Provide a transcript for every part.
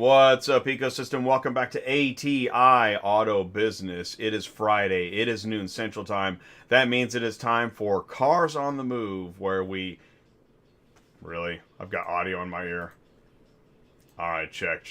What's up, ecosystem? Welcome back to ATI Auto Business. It is Friday. It is noon Central Time. That means it is time for Cars on the Move, where we... Really? I've got audio in my ear. All right, check.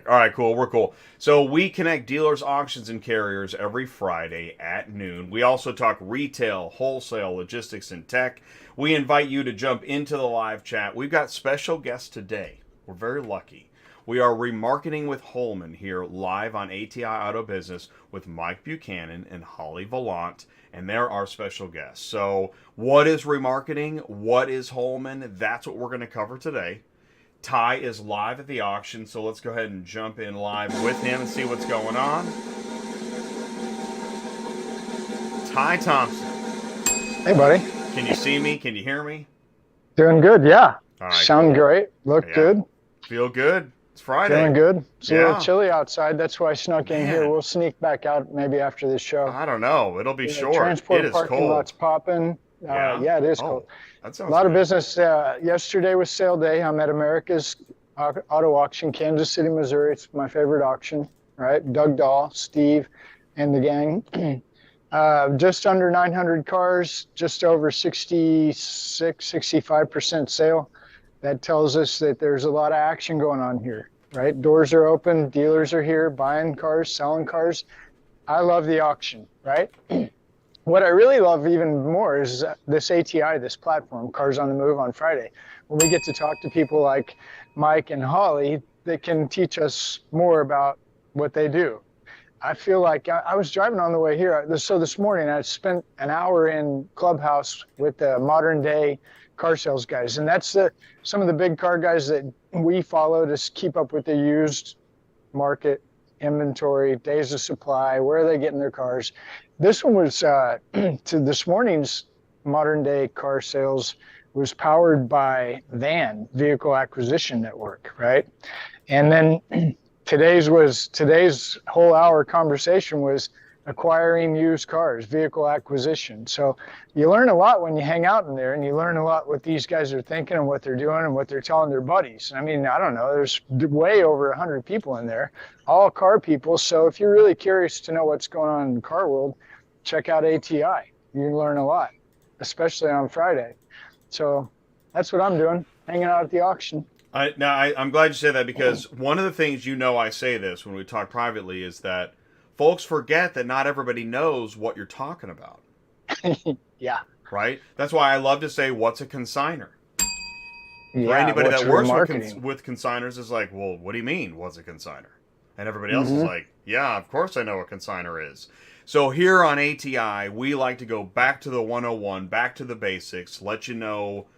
All right, cool. We're cool. So we connect dealers, auctions, and carriers every Friday at noon. We also talk retail, wholesale, logistics, and tech. We invite you to jump into the live chat. We've got special guests today. We're very lucky. We are remarketing with Holman here live on ATI Auto Business with Mike Buchanan and Holly Vollant, and they're our special guests. So what is remarketing? What is Holman? That's what we're going to cover today. Ty is live at the auction, so let's go ahead and jump in live with him and see what's going on. Ty Thompson. Hey, buddy. Can you see me? Can you hear me? Doing good, yeah. All right, Sound cool. great. Look good. Feel good. It's Friday. Feeling good. It's a Yeah. little chilly outside. That's why I snuck in Man. here. We'll sneak back out maybe after this show. I don't know. It'll be short. Transport It is parking cold. lots popping. Yeah, it is cold. That sounds A lot of good. business. Yesterday was sale day. I'm at America's Auto Auction, Kansas City, Missouri. It's my favorite auction, right? Doug Dahl, Steve, and the gang. Just under 900 cars, just over 65% sale. That tells us that there's a lot of action going on here, right? Doors are open, dealers are here, buying cars, selling cars. I love the auction, right? What I really love even more is this ATI, this platform, Cars on the Move on Friday, when we get to talk to people like Mike and Holly that can teach us more about what they do. I feel like I was driving on the way here. So this morning I spent an hour in Clubhouse with the modern day car sales guys. And that's some of the big car guys that we follow to keep up with the used market, inventory, days of supply, where are they getting their cars. This one was to this morning's modern day car sales was powered by VAN, Vehicle Acquisition Network, right? And then today's whole hour conversation was acquiring used cars, vehicle acquisition. So you learn a lot when you hang out in there, and you learn a lot what these guys are thinking and what they're doing and what they're telling their buddies. I mean, I don't know, there's way over 100 people in there, all car people. So if you're really curious to know what's going on in the car world, check out ATI. You can learn a lot, especially on Friday. So that's what I'm doing, hanging out at the auction. I'm glad you said that, because one of the things, I say this when we talk privately, is that folks forget that not everybody knows what you're talking about. Yeah. Right? That's why I love to say, what's a consignor? Yeah, For anybody that works remarketing? with consignors is like, well, what do you mean, what's a consignor? And everybody else is like, yeah, of course I know what consignor is. So here on ATI, we like to go back to the 101, back to the basics, let you know.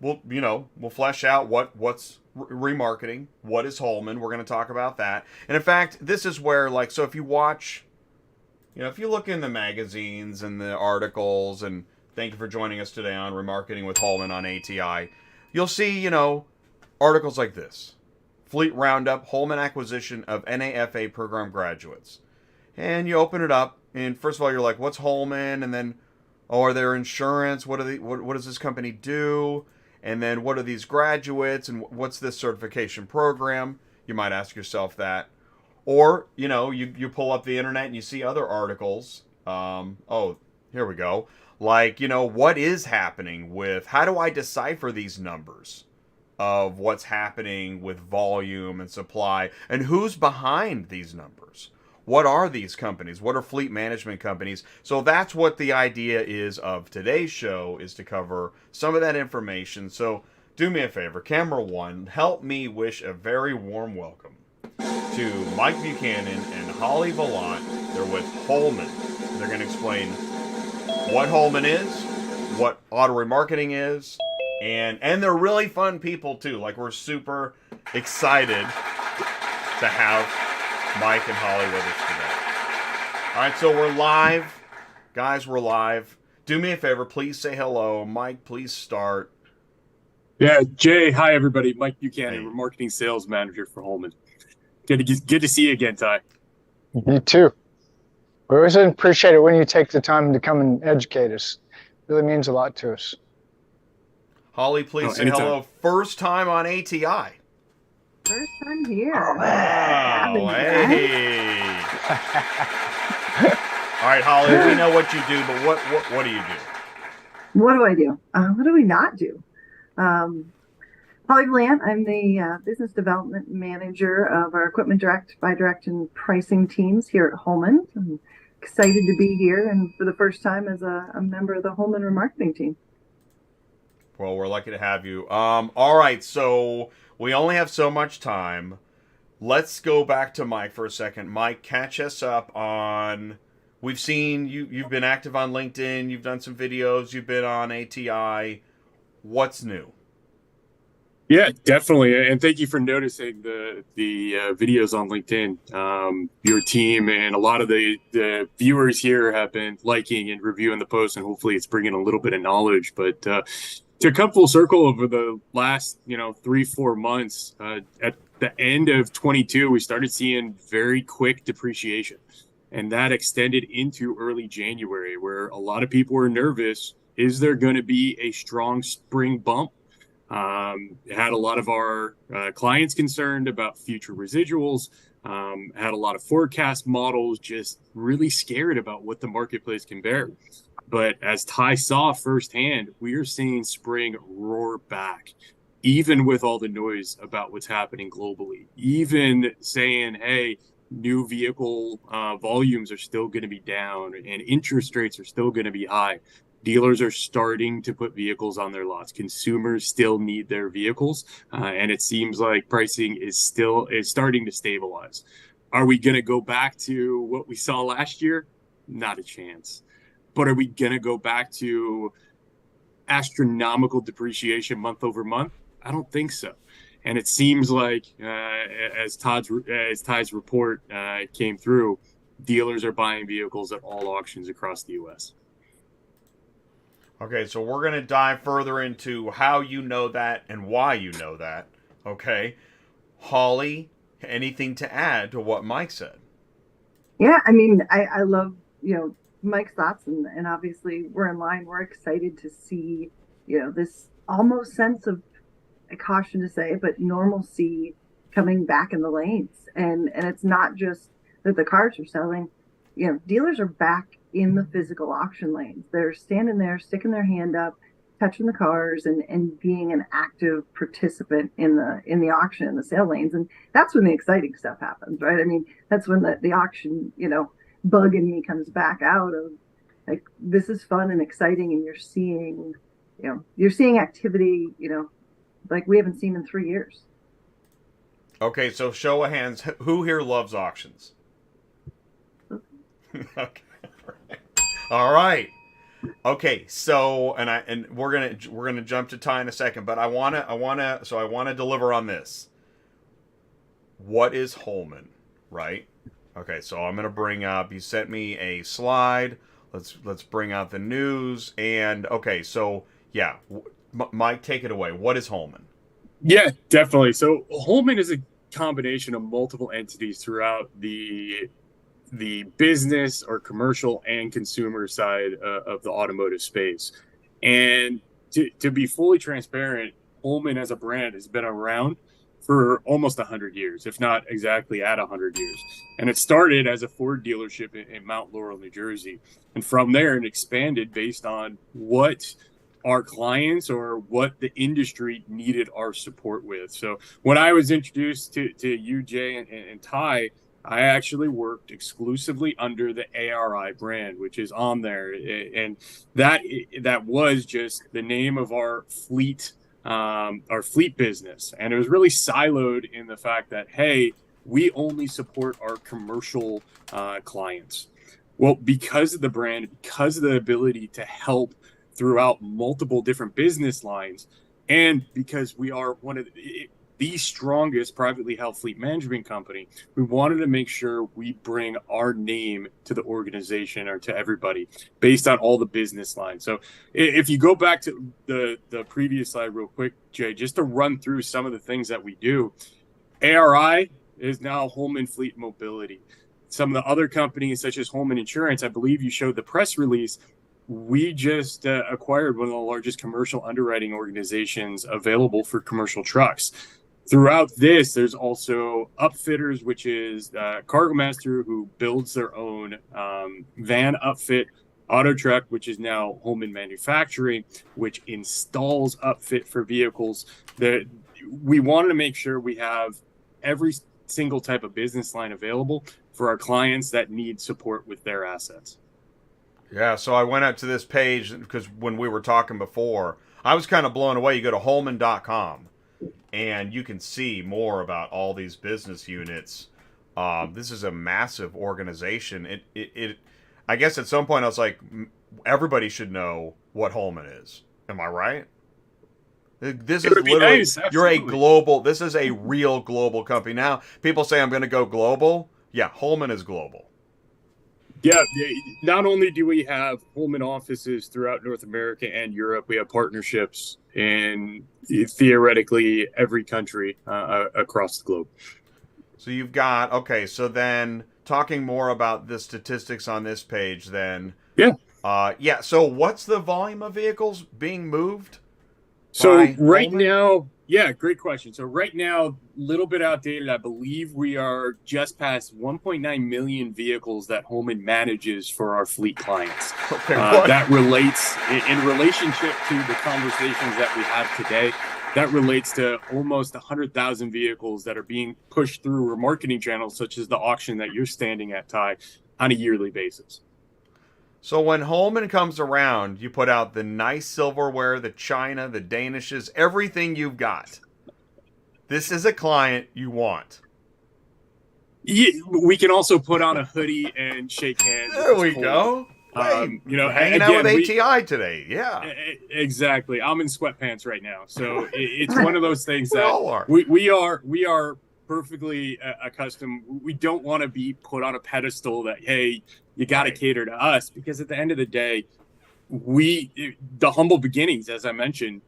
We'll flesh out what's remarketing, what is Holman. We're going to talk about that. And in fact, this is where, so if you watch, if you look in the magazines and the articles, and thank you for joining us today on Remarketing with Holman on ATI, you'll see, articles like this. Fleet Roundup, Holman acquisition of NAFA program graduates. And you open it up, and first of all, you're like, what's Holman? And then, are there insurance? What does this company do? And then what are these graduates, and what's this certification program? You might ask yourself that. Or, you pull up the internet and you see other articles. Here we go. What is happening with, how do I decipher these numbers of what's happening with volume and supply, and who's behind these numbers? What are these companies? What are fleet management companies? So that's what the idea is of today's show, is to cover some of that information. So do me a favor, camera one, help me wish a very warm welcome to Mike Buchanan and Holly Vollant. They're with Holman. They're going to explain what Holman is, what auto remarketing is, and they're really fun people too. We're super excited to have Mike and Holly with us today. All right, so we're live. Guys, we're live. Do me a favor, please say hello. Mike, please start. Yeah, Jay, hi everybody. Mike Buchanan, Hey. Remarketing Sales Manager for Holman. Good to see you again, Ty. You too. We always appreciate it when you take the time to come and educate us. It really means a lot to us. Holly, please say anytime. hello. First time on ATI. First time here. Oh, Wow, Having you, hey. All right, Holly, we know what you do, but what do you do? What do I do? What do we not do? Holly Vollant, I'm the business development manager of our equipment direct, buy direct, and pricing teams here at Holman. I'm excited to be here and for the first time as a member of the Holman remarketing team. Well, we're lucky to have you. All right, so we only have so much time. Let's go back to Mike for a second. Mike, catch us up on. We've seen you've been active on LinkedIn. You've done some videos. You've been on ATI. What's new? Yeah, definitely. And thank you for noticing the videos on LinkedIn. Your team and a lot of the viewers here have been liking and reviewing the post, and hopefully it's bringing a little bit of knowledge. But to come full circle over the last 3-4 months, at the end of 22, we started seeing very quick depreciation, and that extended into early January, where a lot of people were nervous. Is there going to be a strong spring bump? Had a lot of our clients concerned about future residuals, had a lot of forecast models just really scared about what the marketplace can bear. But as Ty saw firsthand, we are seeing spring roar back, even with all the noise about what's happening globally, even saying, hey, new vehicle volumes are still going to be down and interest rates are still going to be high. Dealers are starting to put vehicles on their lots. Consumers still need their vehicles, and it seems like pricing is starting to stabilize. Are we going to go back to what we saw last year? Not a chance. But are we going to go back to astronomical depreciation month over month? I don't think so. And it seems like, as Ty's report came through, dealers are buying vehicles at all auctions across the U.S. Okay, so we're going to dive further into how you know that and why you know that. Okay. Holly, anything to add to what Mike said? Yeah, I mean, I love, Mike's thoughts, and obviously we're in line. We're excited to see, this almost sense of, I caution to say, but normalcy coming back in the lanes. And it's not just that the cars are selling, dealers are back in the physical auction lanes. They're standing there, sticking their hand up, touching the cars, and being an active participant in the auction, in the sale lanes. And that's when the exciting stuff happens, right? I mean, that's when the auction, bug in me comes back out of, like, this is fun and exciting, and you're seeing activity, like we haven't seen in 3 years. Okay, so show of hands, who here loves auctions? Okay. All right. Okay, so and we're gonna jump to Ty in a second, but I wanna deliver on this. What is Holman, right? Okay, so I'm gonna bring up. You sent me a slide. Let's bring out the news. And okay, so yeah, Mike, take it away. What is Holman? Yeah, definitely. So Holman is a combination of multiple entities throughout the business or commercial and consumer side of the automotive space. And to be fully transparent, Holman as a brand has been around for almost 100 years, if not exactly at 100 years. And it started as a Ford dealership in Mount Laurel, New Jersey. And from there, it expanded based on what our clients or what the industry needed our support with. So when I was introduced to you, Jay, and Ty, I actually worked exclusively under the ARI brand, which is on there. And that was just the name of our fleet business. And it was really siloed in the fact that, hey, we only support our commercial clients. Well, because of the brand, because of the ability to help throughout multiple different business lines, and because we are one of the strongest privately held fleet management company, we wanted to make sure we bring our name to the organization or to everybody based on all the business lines. So if you go back to the previous slide real quick, Jay, just to run through some of the things that we do, ARI is now Holman Fleet Mobility. Some of the other companies, such as Holman Insurance, I believe you showed the press release, we just acquired one of the largest commercial underwriting organizations available for commercial trucks. Throughout this, there's also Upfitters, which is Cargo Master, who builds their own van upfit. Auto Truck, which is now Holman Manufacturing, which installs upfit for vehicles. We wanted to make sure we have every single type of business line available for our clients that need support with their assets. Yeah, so I went out to this page because when we were talking before, I was kind of blown away. You go to Holman.com and you can see more about all these business units. This is a massive organization. I guess at some point I was like, everybody should know what Holman is. Am I right? This is literally, nice, you're a global, this is a real global company. Now, people say I'm going to go global. Yeah, Holman is global. Yeah, not only do we have Holman offices throughout North America and Europe, we have partnerships in theoretically every country across the globe. So you've got, okay, so then talking more about the statistics on this page then. Yeah. So what's the volume of vehicles being moved? So right Holman? now, yeah, great question. So right now, a little bit outdated. I believe we are just past 1.9 million vehicles that Holman manages for our fleet clients. Okay, that relates in relationship to the conversations that we have today. That relates to almost 100,000 vehicles that are being pushed through remarketing channels, such as the auction that you're standing at, Ty, on a yearly basis. So when Holman comes around, you put out the nice silverware, the china, the danishes, everything you've got. This is a client you want. Yeah, we can also put on a hoodie and shake hands. There we go. Hanging out with ATI today. Yeah, exactly. I'm in sweatpants right now, so it's one of those things that we we are perfectly accustomed. We don't want to be put on a pedestal that, hey, you got to cater to us, because at the end of the day, the humble beginnings, as I mentioned,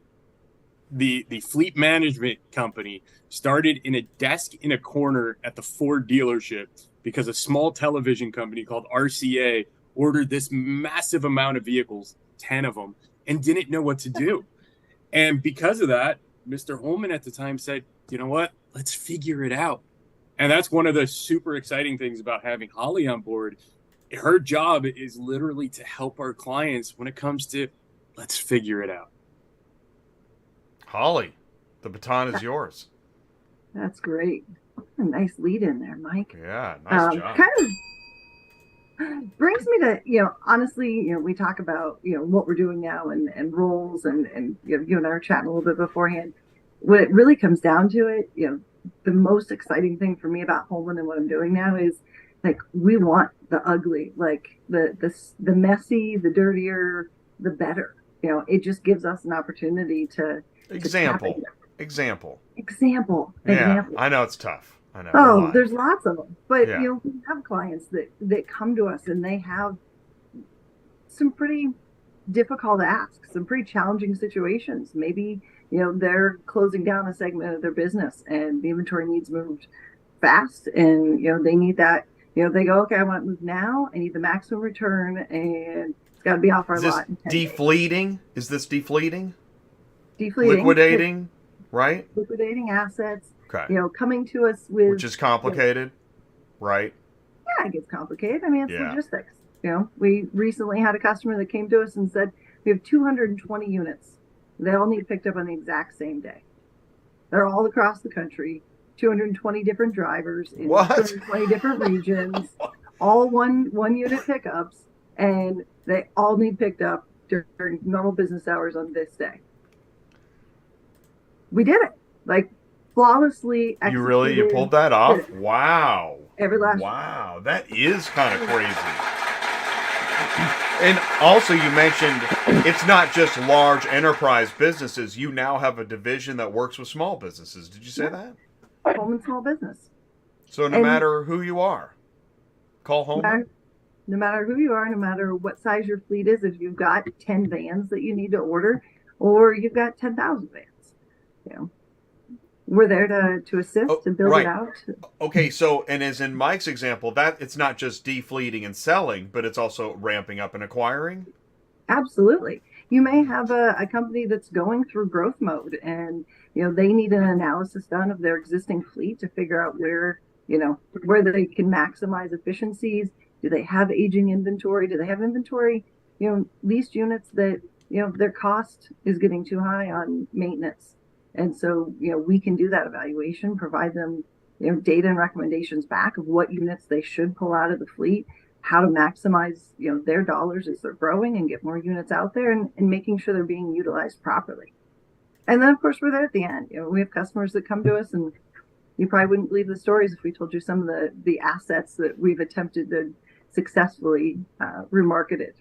the fleet management company started in a desk in a corner at the Ford dealership because a small television company called RCA ordered this massive amount of vehicles, 10 of them, and didn't know what to do. And because of that, Mr. Holman at the time said, you know what, let's figure it out. And that's one of the super exciting things about having Holly on board. Her job is literally to help our clients when it comes to, let's figure it out. Holly, the baton is yours. That's great. A nice lead in there, Mike. Yeah, nice job. Kind of brings me to, honestly, we talk about, what we're doing now and roles and you and I were chatting a little bit beforehand. What it really comes down to it, the most exciting thing for me about Holman and what I'm doing now is, like, we want the ugly, like the messy, the dirtier, the better. It just gives us an opportunity to Example. Yeah, I know it's tough. I know. Oh, there's lots of them. But, Yeah. We have clients that come to us and they have some pretty difficult asks, some pretty challenging situations. Maybe, they're closing down a segment of their business and the inventory needs moved fast, and, they need that. They go, okay, I want it moved now. I need the maximum return, and it's got to be off our lot. Is this defleeting? Is this defleeting? Defleeting. Liquidating, right? Liquidating assets. Okay. Coming to us with... Which is complicated, right? Yeah, it gets complicated. I mean, it's logistics. We recently had a customer that came to us and said, we have 220 units. They all need picked up on the exact same day. They're all across the country. 220 different drivers in 220 different regions, all one unit pickups, and they all need picked up during normal business hours on this day. We did it, like, flawlessly. You pulled that off? Wow. Every last Wow, that is kind of crazy. And also, you mentioned it's not just large enterprise businesses. You now have a division that works with small businesses. Did you say that? Holman Small Business. So no matter who you are, call Holman? No matter who you are, no matter what size your fleet is, if you've got 10 vans that you need to order, or you've got 10,000 vans, we're there to assist and build it out. Okay, so, and as in Mike's example, that it's not just defleeting and selling, but it's also ramping up and acquiring? Absolutely. you may have a company that's going through growth mode, and they need an analysis done of their existing fleet to figure out where they can maximize efficiencies. Do they have aging inventory? Do they have inventory, leased units that their cost is getting too high on maintenance? And so we can do that evaluation, provide them data and recommendations back of what units they should pull out of the fleet, how to maximize their dollars as they're growing and get more units out there, and making sure they're being utilized properly. And then of course we're there at the end. We have customers that come to us, and you probably wouldn't believe the stories if we told you some of the assets that we've attempted to successfully remarketed.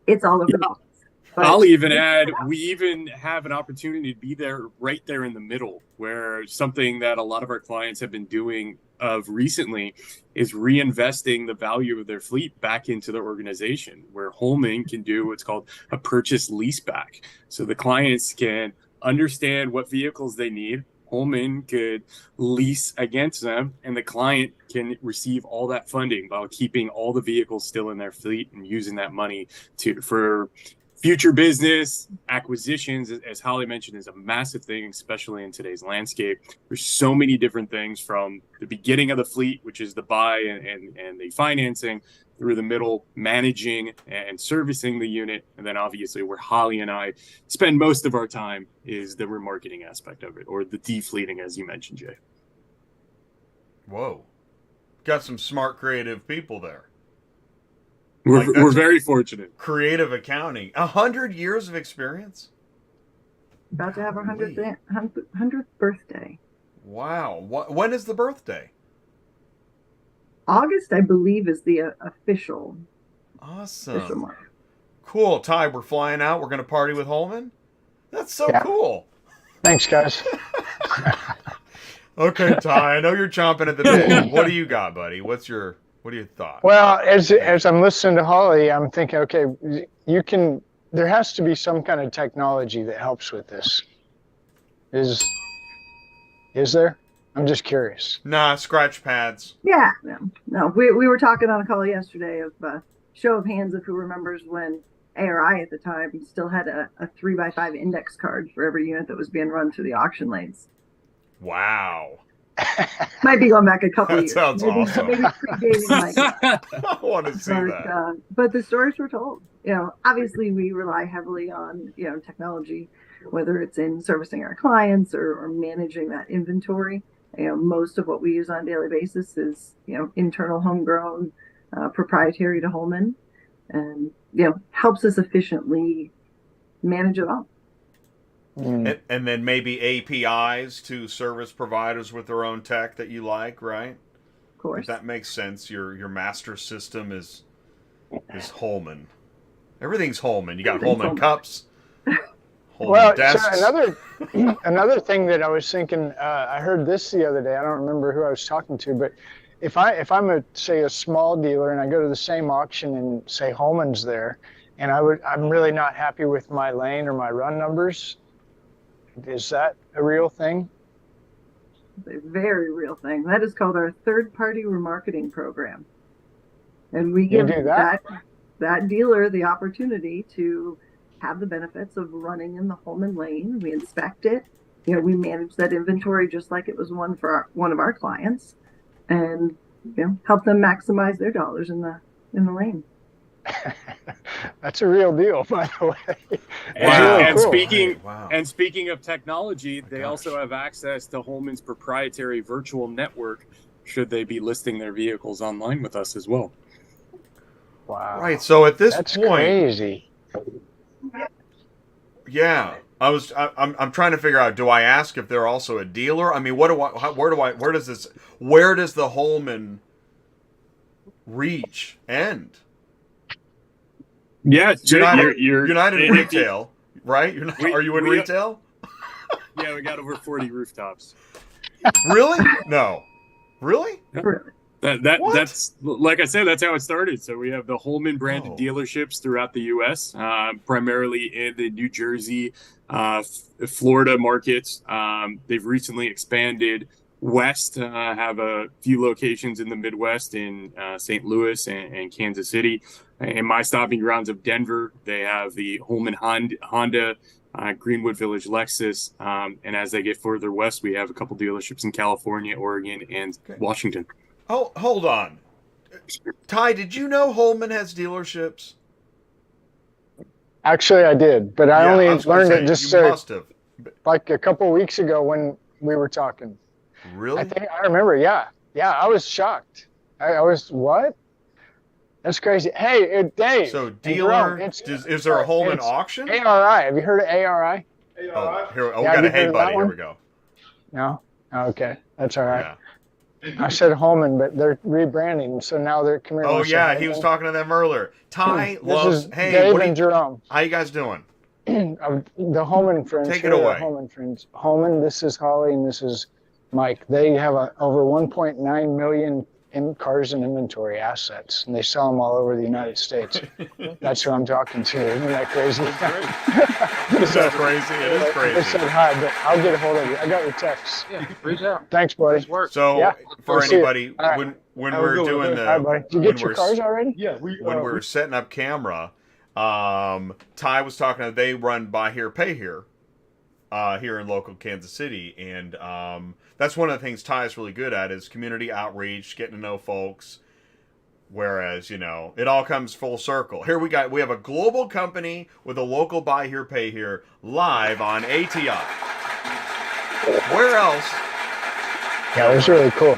It's all over the place. I'll even add, we even have an opportunity to be there right there in the middle, where something that a lot of our clients have been doing of recently is reinvesting the value of their fleet back into their organization, where Holman can do what's called a purchase lease back. So the clients can understand what vehicles they need. Holman could lease against them, and the client can receive all that funding while keeping all the vehicles still in their fleet and using that money for future business acquisitions. As Holly mentioned, is a massive thing, especially in today's landscape. There's so many different things, from the beginning of the fleet, which is the buy and the financing, through the middle, managing and servicing the unit. And then obviously where Holly and I spend most of our time is the remarketing aspect of it, or the defleeting, as you mentioned, Jay. Whoa. Got some smart, creative people there. We're very fortunate. Creative accounting. 100 years of experience? About to have our 100th birthday. Wow. When is the birthday? August, I believe, is the official. Awesome. Official month. Cool. Ty, we're flying out. We're going to party with Holman? That's so cool. Thanks, guys. Okay, Ty, I know you're chomping at the bit. What do you got, buddy? What are your thoughts? Well, as I'm listening to Holly, I'm thinking, okay, there has to be some kind of technology that helps with this. Is there? I'm just curious. Nah, scratch pads. Yeah, no. We were talking on a call yesterday of show of hands of who remembers when ARI at the time still had a 3x5 index card for every unit that was being run through the auction lanes. Wow. Might be going back a couple years. Sounds awesome. Maybe predating I want to see that. But the stories were told. Obviously we rely heavily on technology, whether it's in servicing our clients or managing that inventory. Most of what we use on a daily basis is internal, homegrown, proprietary to Holman, and helps us efficiently manage it all. And then maybe APIs to service providers with their own tech that you like, right? Of course. If that makes sense. Your master system is Holman. Everything's Holman. You got Holman cups. Holman desks. So another thing that I was thinking, I heard this the other day. I don't remember who I was talking to, but if I'm say a small dealer and I go to the same auction and say Holman's there, and I'm really not happy with my lane or my run numbers. Is that a real thing? It's a very real thing. That is called our third-party remarketing program. And we give that dealer the opportunity to have the benefits of running in the Holman lane. We inspect it. We manage that inventory just like it was one of our clients, and help them maximize their dollars in the lane. That's a real deal, by the way. And speaking of technology, they also have access to Holman's proprietary virtual network, should they be listing their vehicles online with us as well. Wow. Right. So at this That's point, crazy. Yeah. I'm trying to figure out, do I ask if they're also a dealer? I mean, where does the Holman reach end? Yeah, you're not in retail, right? Are you in retail? Yeah, we got over 40 rooftops. Really? No. Really? That's like I said, that's how it started. So we have the Holman branded dealerships throughout the U.S., primarily in the New Jersey, Florida markets. They've recently expanded West have a few locations in the Midwest in St. Louis and Kansas City. In my stopping grounds of Denver, they have the Holman Honda, Greenwood Village Lexus. And as they get further west, we have a couple dealerships in California, Oregon, and Washington. Oh, hold on. Ty, did you know Holman has dealerships? Actually, I did, but I only learned it just must have. like a couple weeks ago when we were talking. Really? I think I remember. Yeah, I was shocked. I was what? That's crazy. Hey, Dave. So dealer, is there a Holman auction? ARI. Have you heard of ARI? Oh, here, we got a hey buddy. Here we go. No? Okay, that's all right. Yeah. I said Holman, but they're rebranding, so now they're coming. Oh yeah, he was talking to them earlier. Ty loves. Hey, Dave and Jerome. How you guys doing? The Holman friends. Take it away. Holman friends. Holman. This is Holly, and this is Mike. They have over 1.9 million cars in inventory assets, and they sell them all over the United States. That's who I'm talking to. Isn't that crazy? Is that crazy? It is crazy. They said hi, but I'll get a hold of you. I got your text. Yeah, reach out. Thanks, buddy. So, for anybody, when we're doing the... Hi, buddy. Did you get your cars already? Yeah. When we're setting up camera, Ty was talking, they run Buy Here, Pay Here, here in local Kansas City, and that's one of the things Ty is really good at is community outreach, getting to know folks. Whereas, it all comes full circle. Here we have a global company with a local Buy Here, Pay Here live on ATI. Where else? Yeah, it was really cool.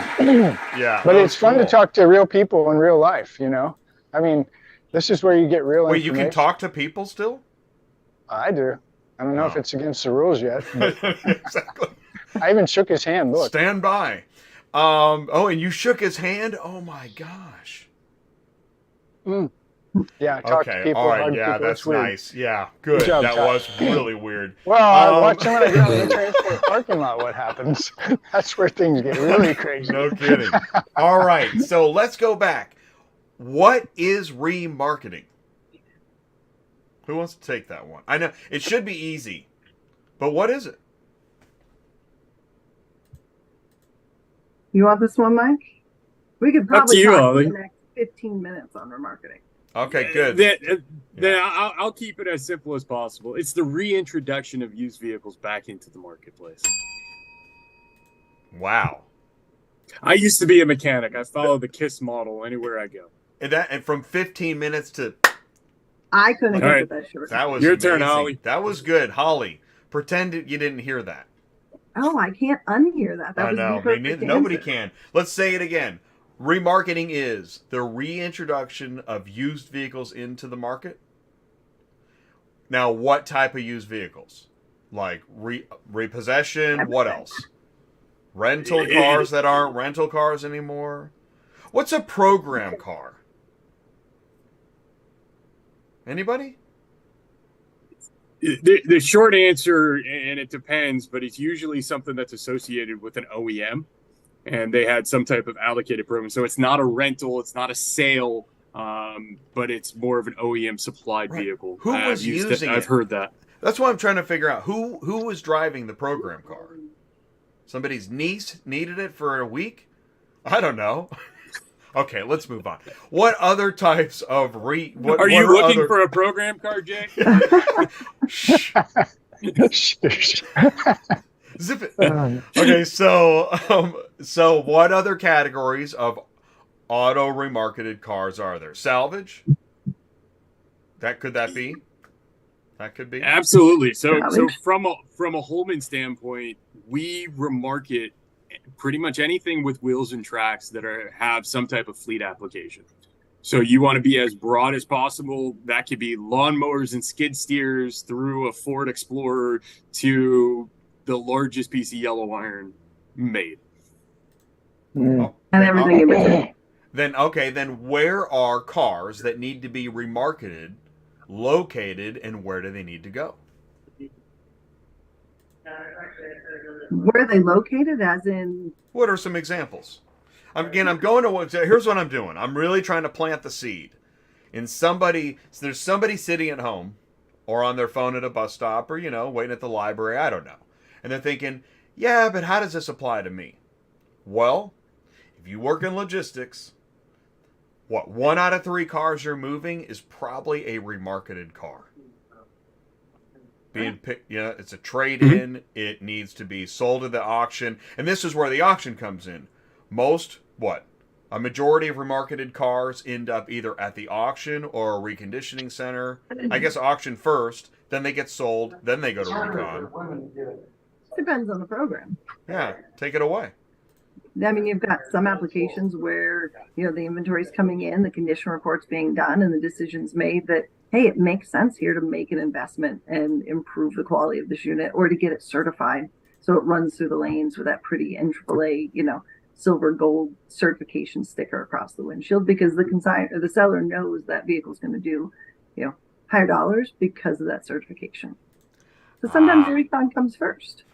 Yeah, but it's fun to talk to real people in real life. I mean, this is where you get real. Wait, you can talk to people still? I do. I don't know if it's against the rules yet. Exactly. I even shook his hand. Look. Stand by. And you shook his hand? Oh my gosh. Yeah, talk to people. All right, yeah, people. that's nice. Yeah, good. Job, that was really weird. Well, watch when I get out of the transport parking lot what happens. That's where things get really crazy. No kidding. All right, so let's go back. What is remarketing? Who wants to take that one? I know it should be easy, but what is it? You want this one, Mike? We could probably you, talk Ollie. for the next 15 minutes on remarketing. Okay, good. Then I'll keep it as simple as possible. It's the reintroduction of used vehicles back into the marketplace. Wow. I used to be a mechanic. I follow the KISS model anywhere I go. And from 15 minutes to... I couldn't All get that short. That was your amazing. turn, Holly. That was good. Holly, pretend you didn't hear that. Oh, I can't unhear that. That I was know. the perfect Nobody answer. can. Let's say it again. Remarketing is the reintroduction of used vehicles into the market. Now, what type of used vehicles? Like repossession? What else? Rental cars that aren't rental cars anymore? What's a program car? Anybody? The short answer, and it depends, but it's usually something that's associated with an OEM, and they had some type of allocated program. So it's not a rental, it's not a sale, but it's more of an OEM supplied vehicle. Who was using it? I've heard that. That's what I'm trying to figure out. Who was driving the program car? Somebody's niece needed it for a week? I don't know. Okay, let's move on. What other types of Are you looking for a program car, Jay? Shh. Zip it. Okay, so what other categories of auto remarketed cars are there? Salvage? That could be? That could be. Absolutely. So from a Holman standpoint, we remarket pretty much anything with wheels and tracks that have some type of fleet application. So you want to be as broad as possible. That could be lawnmowers and skid steers through a Ford Explorer to the largest piece of yellow iron made. And everything in between. Then where are cars that need to be remarketed located, and where do they need to go? Where are they located, as in? What are some examples? Here's what I'm doing. I'm really trying to plant the seed. There's somebody sitting at home or on their phone at a bus stop or, waiting at the library. I don't know. And they're thinking, yeah, but how does this apply to me? Well, if you work in logistics, what, 1 out of 3 cars you're moving is probably a remarketed car. Being picked, it's a trade-in. It needs to be sold at the auction, and this is where the auction comes in. A majority of remarketed cars end up either at the auction or a reconditioning center. I guess auction first, then they get sold, then they go to recon. Depends on the program. Yeah, take it away. I mean, you've got some applications where, the inventory's coming in, the condition report's being done, and the decision's made that, hey, it makes sense here to make an investment and improve the quality of this unit, or to get it certified so it runs through the lanes with that pretty NAAA, silver gold certification sticker across the windshield, because the seller knows that vehicle's going to do, higher dollars because of that certification. So sometimes the recon comes first.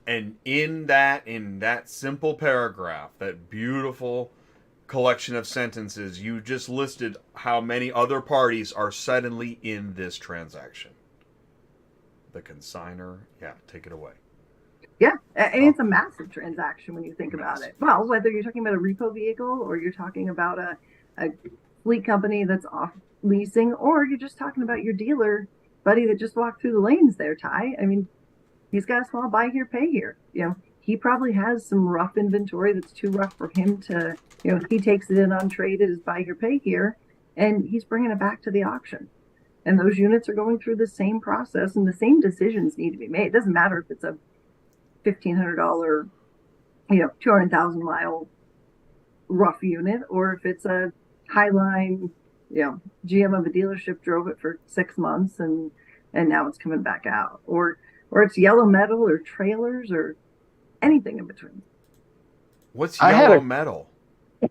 And in that simple paragraph, that beautiful collection of sentences, you just listed how many other parties are suddenly in this transaction. The consignor, take it away. Yeah, and it's a massive transaction when you think about it. Well, whether you're talking about a repo vehicle, or you're talking about a fleet company that's off leasing, or you're just talking about your dealer buddy that just walked through the lanes there, Ty. I mean, he's got a small buy here, pay here. He probably has some rough inventory that's too rough for him to, he takes it in on trade as buy here, pay here, and he's bringing it back to the auction. And those units are going through the same process, and the same decisions need to be made. It doesn't matter if it's a $1,500, 200,000 mile rough unit, or if it's a Highline, GM of a dealership drove it for 6 months and now it's coming back out, or it's yellow metal or trailers or anything in between. What's yellow metal?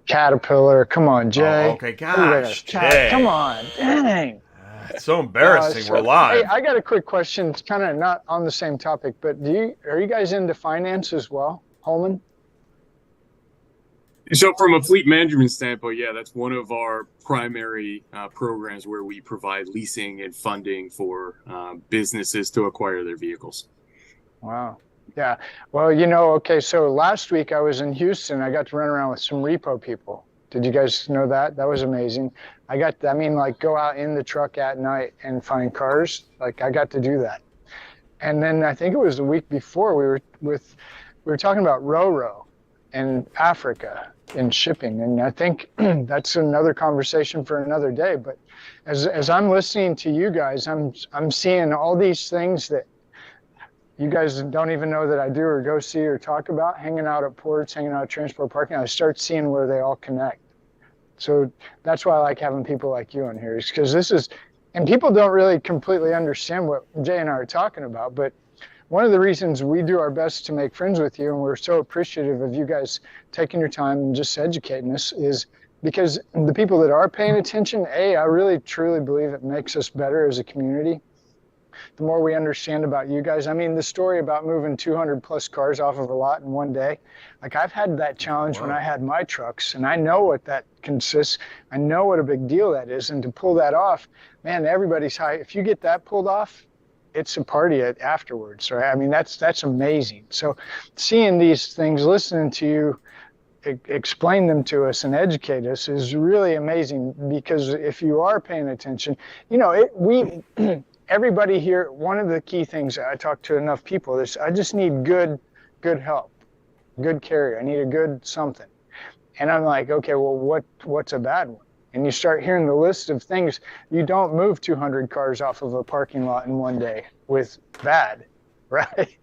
Caterpillar. Come on, Jay. Oh, okay, gosh, Jay. Come on, dang. It's so embarrassing. We're live. Hey, I got a quick question. It's kind of not on the same topic, but are you guys into finance as well, Holman? So from a fleet management standpoint, that's one of our primary programs where we provide leasing and funding for businesses to acquire their vehicles. Wow. Yeah. Well, okay, so last week I was in Houston. I got to run around with some repo people. Did you guys know that? That was amazing. Go out in the truck at night and find cars. I got to do that. And then I think it was the week before we were talking about Roro and Africa and shipping. And I think that's another conversation for another day. But as I'm listening to you guys, I'm seeing all these things that you guys don't even know that I do or go see or talk about, hanging out at ports, hanging out at transport parking. I start seeing where they all connect. So that's why I like having people like you on here, is because and people don't really completely understand what Jay and I are talking about, but one of the reasons we do our best to make friends with you, and we're so appreciative of you guys taking your time and just educating us, is because the people that are paying attention, I really truly believe it makes us better as a community. The more we understand about you guys. I mean, the story about moving 200 plus cars off of a lot in one day, I've had that challenge when I had my trucks, and I know what that consists. I know what a big deal that is, and to pull that off, man, everybody's high. If you get that pulled off, it's a party afterwards, right? I mean, that's amazing. So seeing these things, listening to you explain them to us and educate us is really amazing, because if you are paying attention, everybody here, one of the key things, I talk to enough people, is I just need good help, good carrier. I need a good something. And I'm like, okay, well, what's a bad one? And you start hearing the list of things. You don't move 200 cars off of a parking lot in one day with bad, right?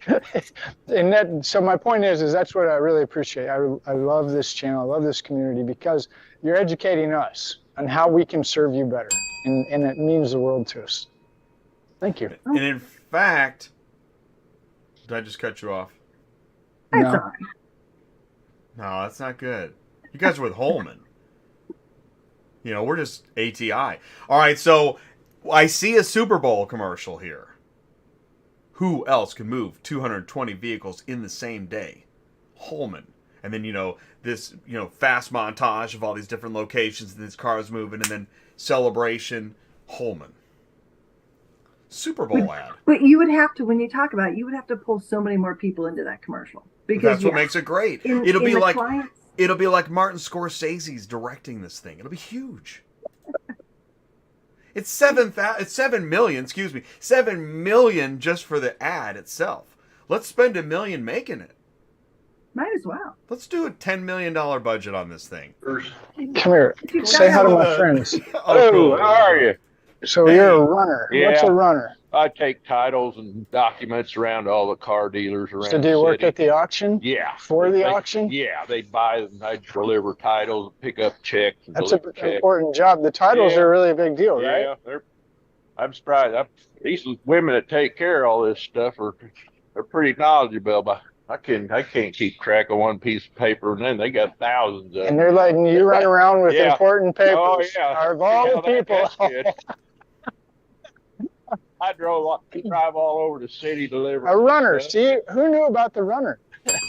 And so my point is that's what I really appreciate. I love this channel. I love this community, because you're educating us on how we can serve you better. And it means the world to us. Thank you. And in fact, did I just cut you off? That's No. all right. No, that's not good. You guys are with Holman. We're just ATI. All right, so I see a Super Bowl commercial here. Who else can move 220 vehicles in the same day? Holman. And then, this, fast montage of all these different locations and these cars moving, and then celebration, Holman. Super Bowl ad. But you would have to, when you talk about it, you would have to pull so many more people into that commercial. because That's what makes it great. It'll be like clients, it'll be like Martin Scorsese's directing this thing. It'll be huge. It's 7 million, excuse me, 7 million just for the ad itself. Let's spend $1 million making it. might as well. Let's do a $10 million budget on this thing. Come here. You've Say got hi to to- my friends. Oh, cool. How are you? So Hey. you're a runner. Yeah. What's a runner? I take titles and documents around all the car dealers around So do you the work city. at the auction? Yeah. For the They- auction? Yeah, they buy them. I deliver titles, pick up checks. And That's an deliver checks. important job. The titles Yeah. are really a big deal, right? Yeah, I'm surprised. These women that take care of all this stuff they're pretty knowledgeable. But I can't keep track of one piece of paper, and then they got thousands of And them. they're letting you run around with Yeah. important papers. Oh, yeah. Of all Yeah, the people. that's good. I drive all over the city delivering. A runner. stuff. See, who knew about the runner?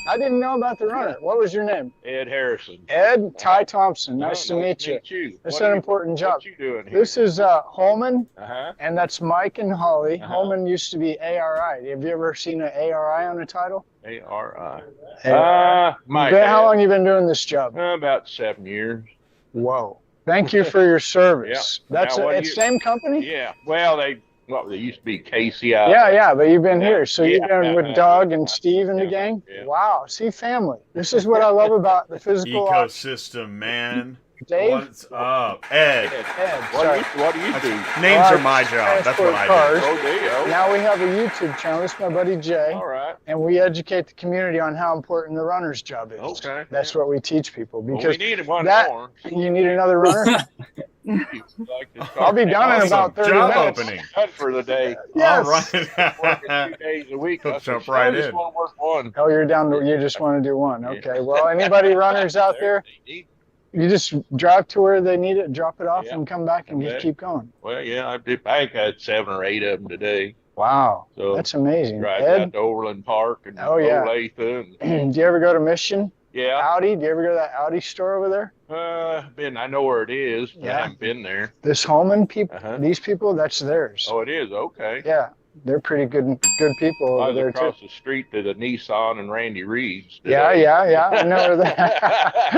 I didn't know about the runner. What was your name? Ed Harrison. Ed Ty Thompson. Nice to Oh, meet you. That's What an are you- important job. What you doing here? This is Holman, Uh-huh. and that's Mike and Holly. Uh-huh. Holman used to be ARI. Have you ever seen an ARI on a title? ARI. How long you been doing this job? About 7 years. Whoa. Thank you for your service. Yeah. That's Now, what do it's you- same company? Yeah. Well, they used to be KCI. Yeah, but you've been Yeah. here. So you've Yeah. been with Doug and Steve and the Yeah. gang? Yeah. Wow. See, family. This is what I love about the physical Ecosystem, man. Dave? What's up? Ed. Ed, What sorry. do you do? Names Well, are my job. That's what I transport do. cars. Oh, there you go. Now we have a YouTube channel. This is my buddy Jay. All right. And we educate the community on how important the runner's job is. Okay. That's what we teach people Well, because we needed one that- more. you need another runner. Like this I'll be done in Awesome. about 30 Job minutes. opening. Done for the day. Yes. Working All 2 days a week. He'll I jump said, right I just in. want to work one. Oh, you're down to, you just want to do one. Yeah. Okay. Well, anybody runners out there, you just drive to where they need it, drop it off, Yeah. and come back and just Okay. keep going. Well, yeah, I think I had 7 or 8 of them today. Wow. So That's amazing. drive Ed, out to Overland Park and Oh, yeah. Olathe. And, do you ever go to Mission? yeah, Audi? Do you ever go to that Audi store over there? I know where it is. But Yeah. I haven't been there. This Holman people, Uh-huh. these people, that's theirs. Oh, it is. Okay. Yeah. They're pretty good people I over was there too. across the street to the Nissan and Randy Reed's. Yeah. today. I know that.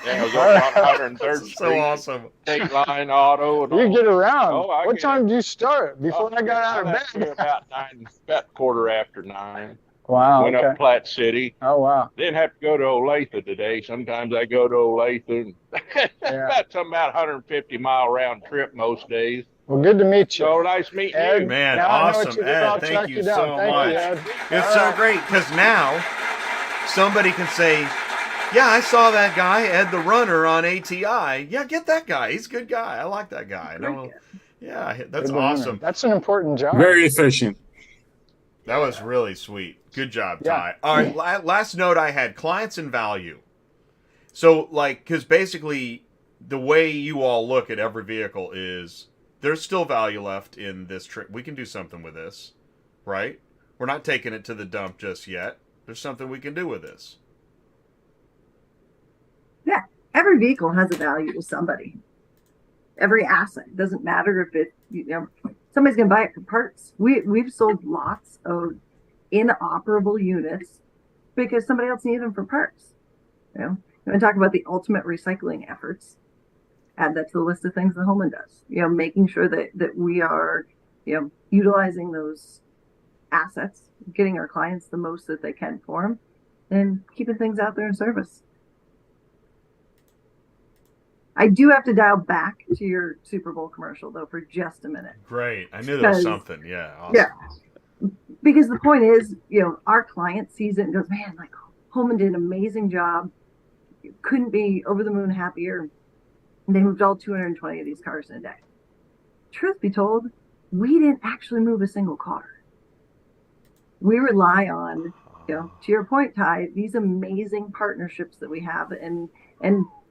Yeah, I was over on 103rd That's Street. so awesome. State Line Auto. And You all. get around. Oh, I what get time do you start? Before Oh, I got out I of left bed. here about 9, about quarter after 9. Wow. Went Okay. up Platte City. Oh wow. Didn't have to go to Olathe today. Sometimes I go to Olathe. And Yeah. about 150-mile round trip most days. Well, good to meet you. So nice meeting Ed, you. Man, now I know what awesome, you did. I'll Ed. Thank track you down. so Thank much. you, Ed. It's All so right. great because now somebody can say, yeah, I saw that guy, Ed the Runner, on ATI. Yeah, get that guy. He's a good guy. I like that guy. No, yeah, that's Good runner. awesome. That's an important job. Very efficient. That was really sweet. Good job, Yeah. Ty. All right, last note I had, clients and value. So, like, because basically the way you all look at every vehicle is there's still value left in this trip. We can do something with this, right? We're not taking it to the dump just yet. There's something we can do with this. Every vehicle has a value to somebody. Every asset doesn't matter if it, somebody's gonna buy it for parts. We've sold lots of inoperable units because somebody else needed them for parts. You want to talk about the ultimate recycling efforts? Add that to the list of things that Holman does. Making sure that we are, utilizing those assets, getting our clients the most that they can for them, and keeping things out there in service. I do have to dial back to your Super Bowl commercial though for just a minute. Great. I knew there was Because- something. Yeah. Awesome. Yeah. Because the point is, our client sees it and goes, man, like Holman did an amazing job. Couldn't be over the moon happier. And they moved all 220 of these cars in a day. Truth be told, we didn't actually move a single car. We rely on, to your point, Ty, these amazing partnerships that we have, and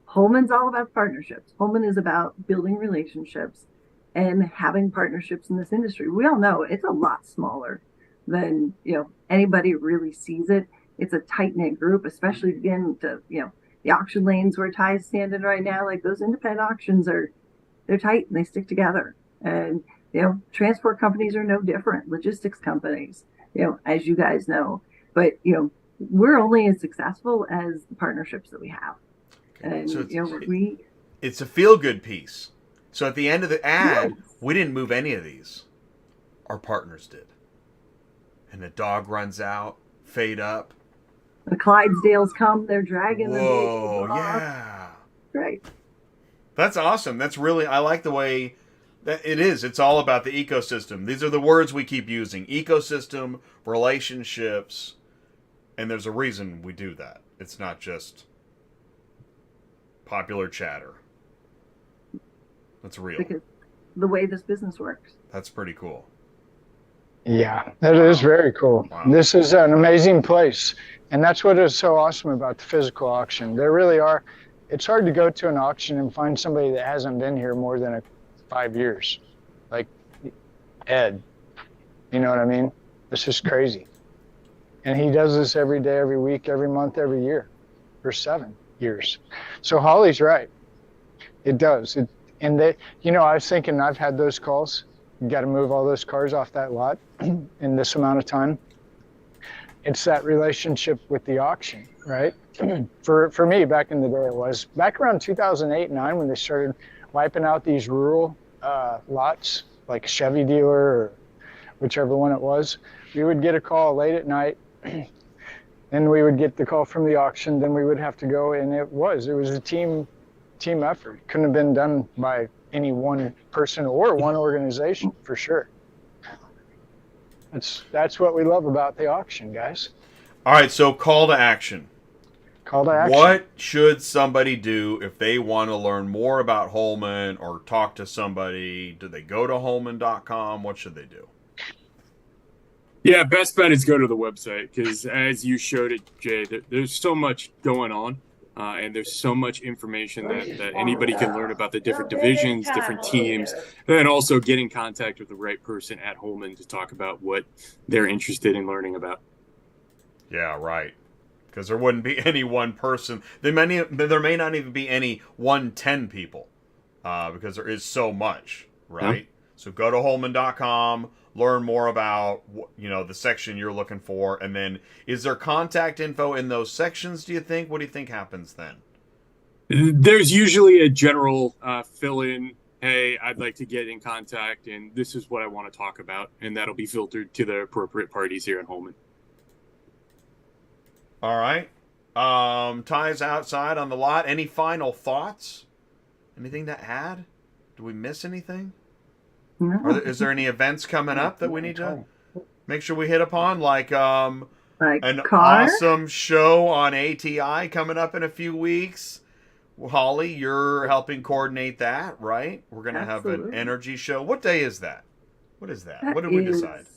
Holman's all about partnerships. Holman is about building relationships and having partnerships in this industry. We all know it's a lot smaller than anybody really sees it. It's a tight knit group, especially again to the auction lanes where Ty's standing right now. Like those independent auctions they're tight and they stick together. And transport companies are no different. Logistics companies, as you guys know. But we're only as successful as the partnerships that we have. And So it's a feel-good piece. So at the end of the ad, yes. we didn't move any of these. Our partners did. And the dog runs out, fade up. The Clydesdales come, they're dragging the Whoa, vehicles off. yeah. Right. That's awesome. That's really, I like the way that it is. It's all about the ecosystem. These are the words we keep using: ecosystem, relationships, and there's a reason we do that. It's not just popular chatter. That's real. Because the way this business works. That's pretty cool. Yeah, that is very cool. Wow. This is an amazing place. And that's what is so awesome about the physical auction. There really are. It's hard to go to an auction and find somebody that hasn't been here more than 5 years. Like Ed. You know what I mean? This is crazy. And he does this every day, every week, every month, every year for 7 years. So Holly's right. It does. And they, I was thinking, I've had those calls. You got to move all those cars off that lot in this amount of time. It's that relationship with the auction, right? For me, back in the day, it was back around 2008 and 9 when they started wiping out these rural lots, like Chevy dealer or whichever one it was. We would get a call late at night. Then we would get the call from the auction. Then we would have to go, and it was a team effort. It couldn't have been done by any one person or one organization, for sure. That's what we love about the auction, guys. All right, so call to action. Call to action. What should somebody do if they want to learn more about Holman or talk to somebody? Do they go to Holman.com? What should they do? Yeah, best bet is go to the website because as you showed it, Jay, there's so much going on. And there's so much information that anybody can learn about the different divisions, different teams, and then also get in contact with the right person at Holman to talk about what they're interested in learning about. Yeah, right. Because there wouldn't be any one person. There may not even be any 110 people because there is so much, right? Yeah. So go to Holman.com, learn more about the section you're looking for, and then is there contact info in those sections, do you think? What do you think happens then? There's usually a general fill-in, hey, I'd like to get in contact, and this is what I want to talk about, and that'll be filtered to the appropriate parties here at Holman. All right. Ty's outside on the lot. Any final thoughts? Anything to add? Do we miss anything? No. Is there any events coming up that we need to make sure we hit upon? Like an car? Awesome show on ATI coming up in a few weeks. Holly, you're helping coordinate that, right? We're going to have an energy show. What day is that? What is that? What did we decide?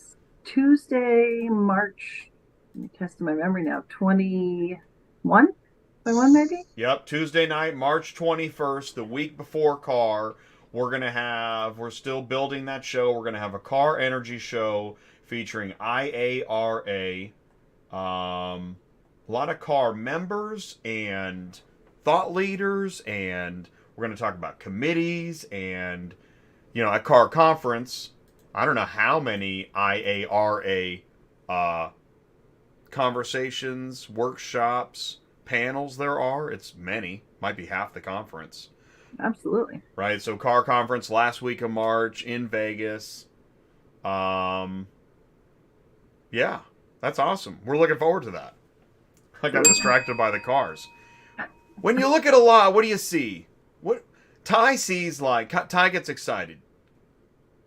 Tuesday, March, let me test my memory now, 21 maybe? Yep, Tuesday night, March 21st, the week before car. We're still building that show. We're going to have a car energy show featuring IARA, a lot of car members and thought leaders, and we're going to talk about committees and, a car conference. I don't know how many IARA conversations, workshops, panels there are. It's many. Might be half the conference. Absolutely. Right, so car conference last week of March in Vegas. Yeah, that's awesome. We're looking forward to that. I got distracted by the cars. When you look at a lot, what do you see? What Ty sees, Ty gets excited.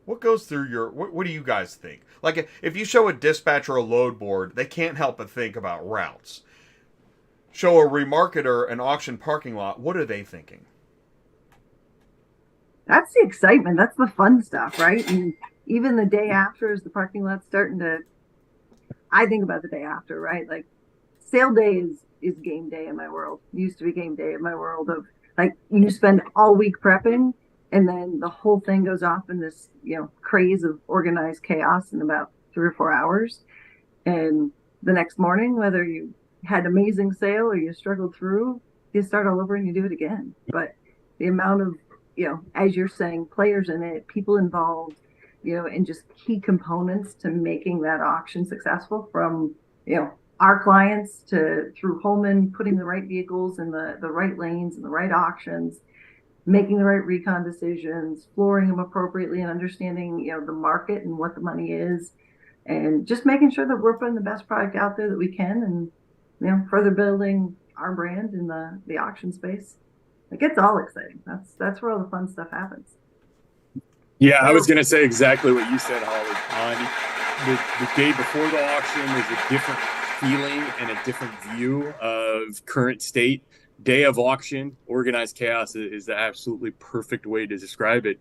What goes through what do you guys think? Like, if you show a dispatcher a load board, they can't help but think about routes. Show a remarketer an auction parking lot, what are they thinking? That's the excitement. That's the fun stuff, right? And even the day after, as the parking lot's starting to, I think about the day after, right? Like, sale day is game day in my world. Used to be game day in my world of, like, you spend all week prepping, and then the whole thing goes off in this, craze of organized chaos in about 3 or 4 hours. And the next morning, whether you had amazing sale or you struggled through, you start all over and you do it again. But the amount of, as you're saying, players in it, people involved, and just key components to making that auction successful, from, our clients to through Holman, putting the right vehicles in the right lanes and the right auctions, making the right recon decisions, flooring them appropriately, and understanding, the market and what the money is, and just making sure that we're putting the best product out there that we can, and further building our brand in the auction space. It gets all exciting. That's where all the fun stuff happens. Yeah, I was going to say exactly what you said, Holly. The day before the auction is a different feeling and a different view of current state. Day of auction, organized chaos is the absolutely perfect way to describe it.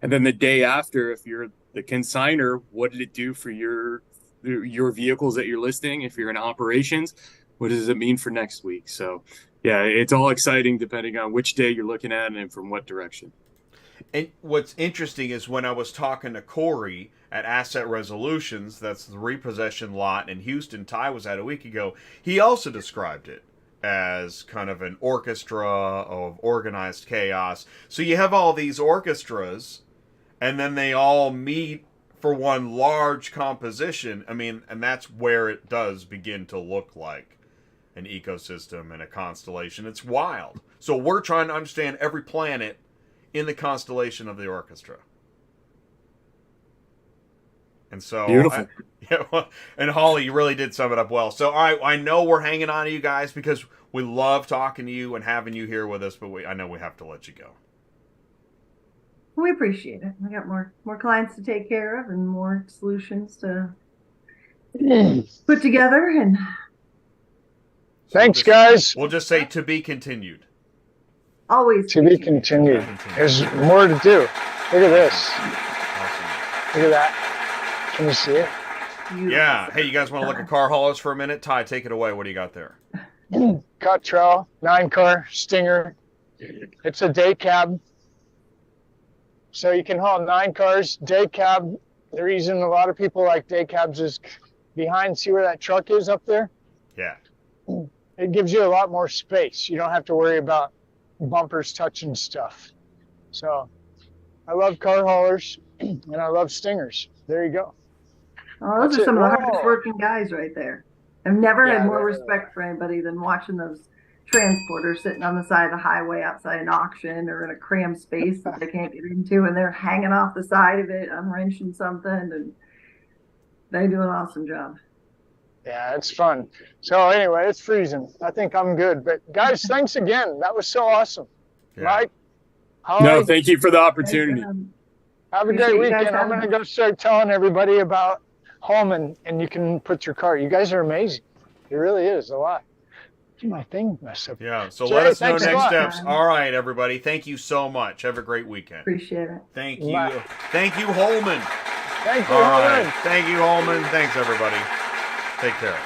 And then the day after, if you're the consignor, what did it do for your vehicles that you're listing? If you're in operations, what does it mean for next week? So, yeah, it's all exciting depending on which day you're looking at and from what direction. And what's interesting is when I was talking to Corey at Asset Resolutions, that's the repossession lot in Houston Ty was at a week ago, he also described it as kind of an orchestra of organized chaos. So you have all these orchestras, and then they all meet for one large composition. I mean, and that's where it does begin to look like an ecosystem and a constellation. It's wild. So we're trying to understand every planet in the constellation of the orchestra. And so, beautiful. And Holly, you really did sum it up well. So, all right, I know we're hanging on to you guys because we love talking to you and having you here with us, but I know we have to let you go. We appreciate it. We got more clients to take care of and more solutions to put together. And thanks, guys. We'll just say to be continued. Always to be continued. There's more to do. Look at this. Awesome. Look at that. Can you see it? Yeah. Hey, you guys want to look at car haulers for a minute? Ty, take it away. What do you got there? Cut trowel, 9-car Stinger. It's a day cab. So you can haul 9 cars, day cab. The reason a lot of people like day cabs is behind, see where that truck is up there? Yeah. It gives you a lot more space. You don't have to worry about bumpers touching stuff. So I love car haulers and I love Stingers. There you go. Oh, those are some of the hardest working guys right there. I've never had more respect for anybody than watching those transporters sitting on the side of the highway outside an auction or in a crammed space that they can't get into, and they're hanging off the side of it, unwrenching something, and they do an awesome job. Yeah, it's fun. So anyway, it's freezing. I think I'm good. But guys, thanks again. That was so awesome. Yeah. Mike? Holly, no, thank you for the opportunity. Have a great weekend. I'm going to go start telling everybody about Holman, and you can put your car. You guys are amazing. It really is a lot. My thing messed up. Yeah, so let us know next steps. All right, everybody. Thank you so much. Have a great weekend. Appreciate it. Thank you. Bye. Thank you, Holman. Thank you, Holman. Right. Thank you, Holman. Thanks, everybody. Take care.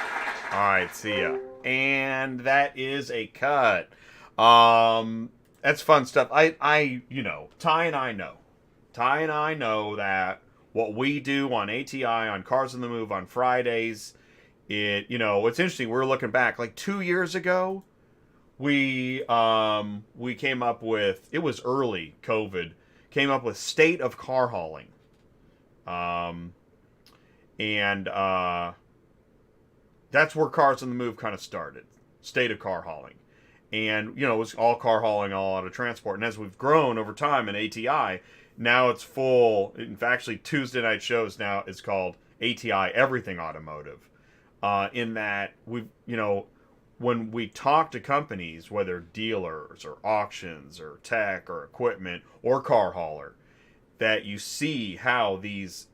All right, see ya. And that is a cut. That's fun stuff. Ty and I know that what we do on ATI, on Cars on the Move on Fridays, it's interesting. We're looking back like 2 years ago. We came up with, it was early COVID, came up with State of Car Hauling. That's where Cars on the Move kind of started. State of Car Hauling. And, it was all car hauling, all auto transport. And as we've grown over time in ATI, now it's full. In fact, actually, Tuesday night shows now is called ATI Everything Automotive. In that, when we talk to companies, whether dealers or auctions or tech or equipment or car hauler, that you see how these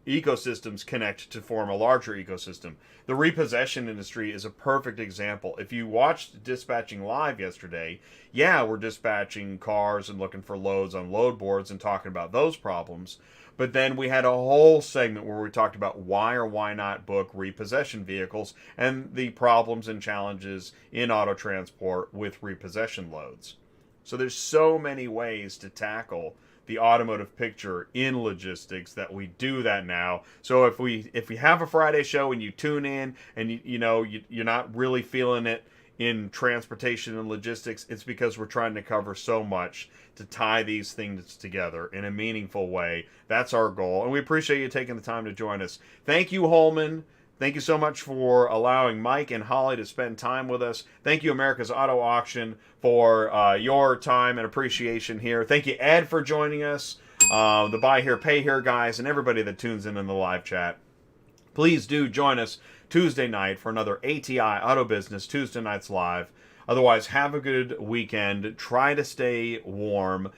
ecosystems connect to form a larger ecosystem. The repossession industry is a perfect example. If you watched Dispatching Live yesterday, we're dispatching cars and looking for loads on load boards and talking about those problems. But then we had a whole segment where we talked about why or why not book repossession vehicles and the problems and challenges in auto transport with repossession loads. So there's so many ways to tackle the automotive picture in logistics that we do that now. So if we have a Friday show and you tune in and you're not really feeling it in transportation and logistics, it's because we're trying to cover so much to tie these things together in a meaningful way. That's our goal, and we appreciate you taking the time to join us. Thank you, Holman. Thank you so much for allowing Mike and Holly to spend time with us. Thank you, America's Auto Auction, for your time and appreciation here. Thank you, Ed, for joining us, the Buy Here, Pay Here guys, and everybody that tunes in the live chat. Please do join us Tuesday night for another ATI Auto Business Tuesday Nights Live. Otherwise, have a good weekend. Try to stay warm.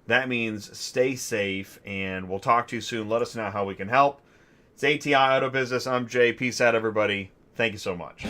That means stay safe, and we'll talk to you soon. Let us know how we can help. It's ATI Auto Business. I'm Jay. Peace out, everybody. Thank you so much.